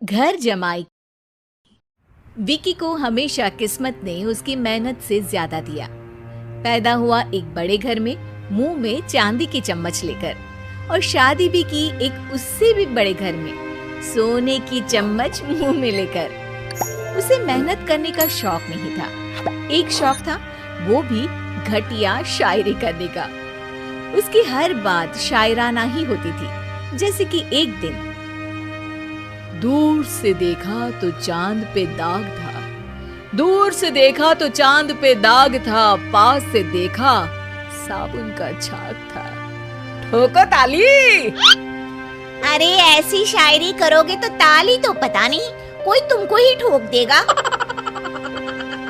घर जमाई। विकी को हमेशा किस्मत ने उसकी मेहनत से ज्यादा दिया। पैदा हुआ एक बड़े घर में, मुंह में चांदी की चम्मच लेकर, और शादी भी की एक उससे भी बड़े घर में, सोने की चम्मच मुंह में लेकर। उसे मेहनत करने का शौक नहीं था। एक शौक था, वो भी घटिया शायरी करने का। उसकी हर बात शायराना ही होती थी। जैसे कि एक दिन, दूर से देखा तो चांद पे दाग था, दूर से देखा तो चांद पे दाग था, पास से देखा साबुन का छाग था। ठोको ताली। अरे ऐसी शायरी करोगे तो ताली तो पता नहीं, कोई तुमको ही ठोक देगा।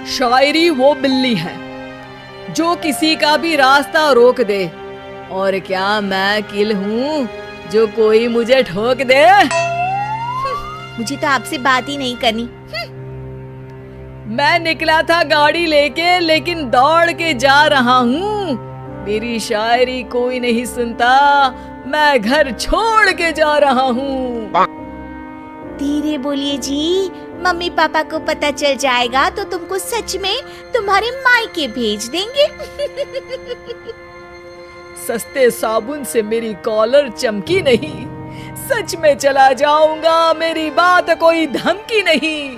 शायरी वो बिल्ली है जो किसी का भी रास्ता रोक दे, और क्या मैं किल हूँ जो कोई मुझे ठोक दे। मुझे तो आपसे बात ही नहीं करनी। मैं निकला था गाड़ी लेके, लेकिन दौड़ के जा रहा हूँ। मेरी शायरी कोई नहीं सुनता, मैं घर छोड़ के जा रहा हूँ। धीरे बोलिए जी, मम्मी पापा को पता चल जाएगा तो तुमको सच में तुम्हारे मायके भेज देंगे। सस्ते साबुन से मेरी कॉलर चमकी नहीं, सच में चला जाऊंगा, मेरी बात कोई धमकी नहीं।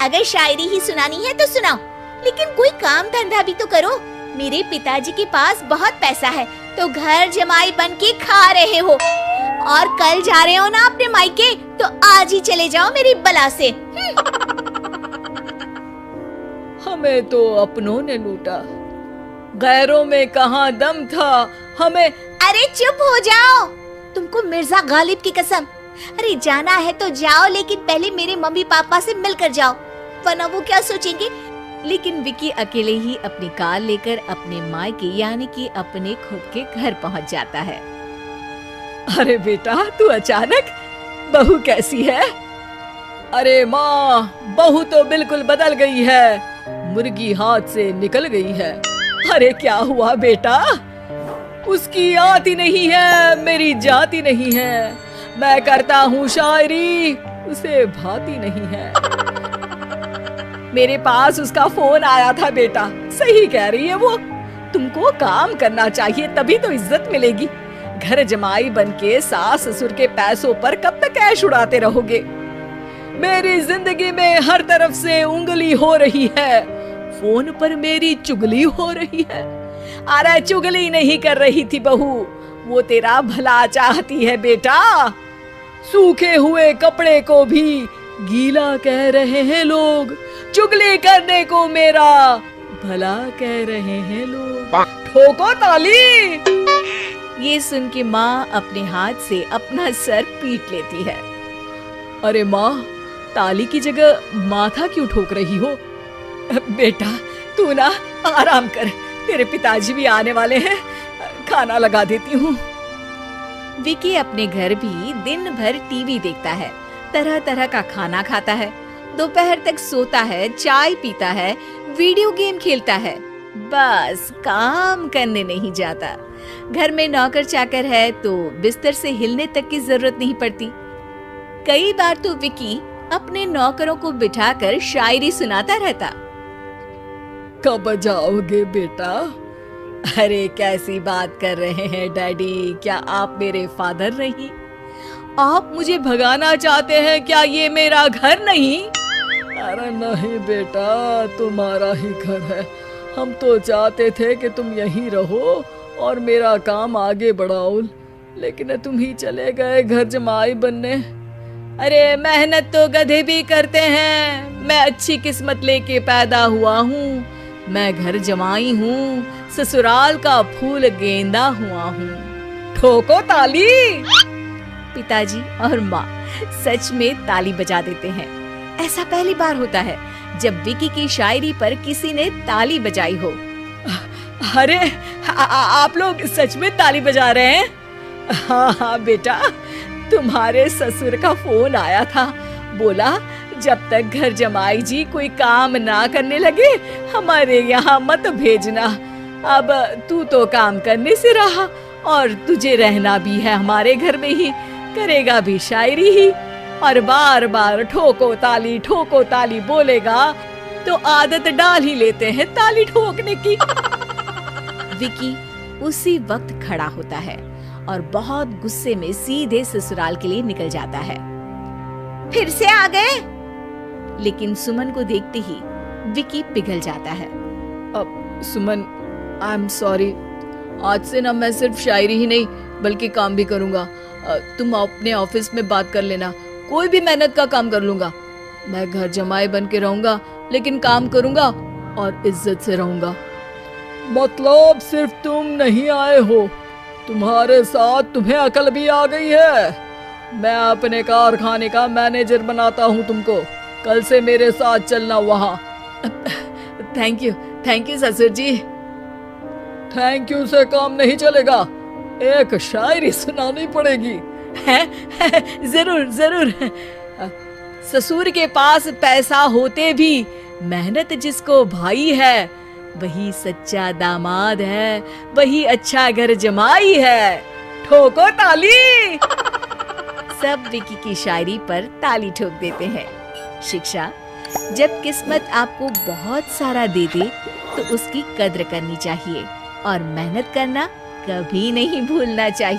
अगर शायरी ही सुनानी है तो सुनाओ, लेकिन कोई काम धंधा भी तो करो। मेरे पिताजी के पास बहुत पैसा है, तो घर जमाई बन के खा रहे हो, और कल जा रहे हो ना अपने मायके, तो आज ही चले जाओ मेरी बला से। हमें तो अपनों ने लूटा, गैरों में कहाँ दम था हमें। अरे चुप हो जाओ, तुमको मिर्जा गालिब की कसम। अरे जाना है तो जाओ, लेकिन पहले मेरे मम्मी पापा से मिलकर जाओ, वरना वो क्या सोचेंगे। लेकिन विकी अकेले ही अपनी कार लेकर अपने मायके यानी कि अपने खुद के घर पहुंच जाता है। अरे बेटा, तू अचानक, बहू कैसी है? अरे माँ, बहू तो बिल्कुल बदल गई है, मुर्गी हाथ से निकल गई है। अरे क्या हुआ बेटा? उसकी आती नहीं है, मेरी जाती नहीं है। मैं करता हूँ शायरी, उसे भाती नहीं है। मेरे पास उसका फोन आया था बेटा, सही कह रही है वो। तुमको काम करना चाहिए, तभी तो इज्जत मिलेगी। घर जमाई बनके सास ससुर के पैसों पर कब तक ऐश उड़ाते रहोगे? मेरी जिंदगी में हर तरफ से उंगली हो रही है, फोन पर मेरी चुगली हो रही है। अरे चुगली नहीं कर रही थी बहू, वो तेरा भला चाहती है बेटा। सूखे हुए कपड़े को भी गीला कह रहे हैं लोग, चुगली करने को मेरा भला कह रहे हैं लोग। ठोको ताली। ये सुन के माँ अपने हाथ से अपना सर पीट लेती है। अरे माँ, ताली की जगह माथा क्यों ठोक रही हो? बेटा तू ना आराम कर, तेरे पिताजी भी आने वाले हैं, खाना लगा देती हूँ। विकी अपने घर भी दिन भर टीवी देखता है, तरह तरह का खाना खाता है, दोपहर तक सोता है, चाय पीता है, वीडियो गेम खेलता है, बस काम करने नहीं जाता। घर में नौकर चाकर है तो बिस्तर से हिलने तक की जरूरत नहीं पड़ती। कई बार तो विकी अपने नौकरों को बिठाकर शायरी सुनाता रहता। कब जाओगे बेटा? अरे कैसी बात कर रहे हैं डैडी, क्या आप मेरे फादर नहीं? आप मुझे भगाना चाहते हैं क्या? ये मेरा घर नहीं। अरे नहीं बेटा, तुम्हारा ही घर है। हम तो चाहते थे कि तुम यहीं रहो और मेरा काम आगे बढ़ाओ, लेकिन तुम ही चले गए घर जमाई बनने। अरे मेहनत तो गधे भी करते हैं, मैं अच्छी किस्मत लेके पैदा हुआ हूँ, मैं घर जमाई हूँ, ससुराल का फूल गेंदा हुआ हूँ। ठोको ताली। पिताजी और माँ सच में ताली बजा देते हैं। ऐसा पहली बार होता है जब विकी की शायरी पर किसी ने ताली बजाई हो। अरे आप लोग सच में ताली बजा रहे हैं? हाँ हाँ बेटा, तुम्हारे ससुर का फोन आया था, बोला जब तक घर जमाई जी कोई काम ना करने लगे हमारे यहाँ मत भेजना। अब तू तो काम करने से रहा और तुझे रहना भी है हमारे घर में ही, करेगा भी शायरी ही। और बार बार ठोको ताली बोलेगा तो आदत डाल ही लेते हैं ताली ठोकने की। विकी उसी वक्त खड़ा होता है और बहुत गुस्से में सीधे ससुराल के लिए निकल जाता है। फिर से आ गए? लेकिन सुमन को देखते ही विकी पिघल जाता है। अब सुमन, आई एम सॉरी, आज से ना मैं सिर्फ शायरी ही नहीं बल्कि काम भी करूंगा। तुम अपने ऑफिस में बात कर लेना, कोई भी मेहनत का काम कर लूंगा। मैं घर जमाई बन के रहूंगा लेकिन काम करूंगा और इज्जत से रहूंगा। मतलब सिर्फ तुम नहीं आए हो, तुम्हारे साथ तुम्हें अकल भी आ गई है। मैं अपने कारखाने का मैनेजर बनाता हूँ तुमको, कल से मेरे साथ चलना वहाँ। थैंक यू ससुर जी। थैंक यू से काम नहीं चलेगा, एक शायरी सुनानी पड़ेगी। जरूर। ससुर के पास पैसा होते भी मेहनत जिसको भाई है, वही सच्चा दामाद है, वही अच्छा घर जमाई है। ठोको ताली। सब विकी की शायरी पर ताली ठोक देते हैं। शिक्षा: जब किस्मत आपको बहुत सारा दे दे तो उसकी कद्र करनी चाहिए और मेहनत करना कभी नहीं भूलना चाहिए।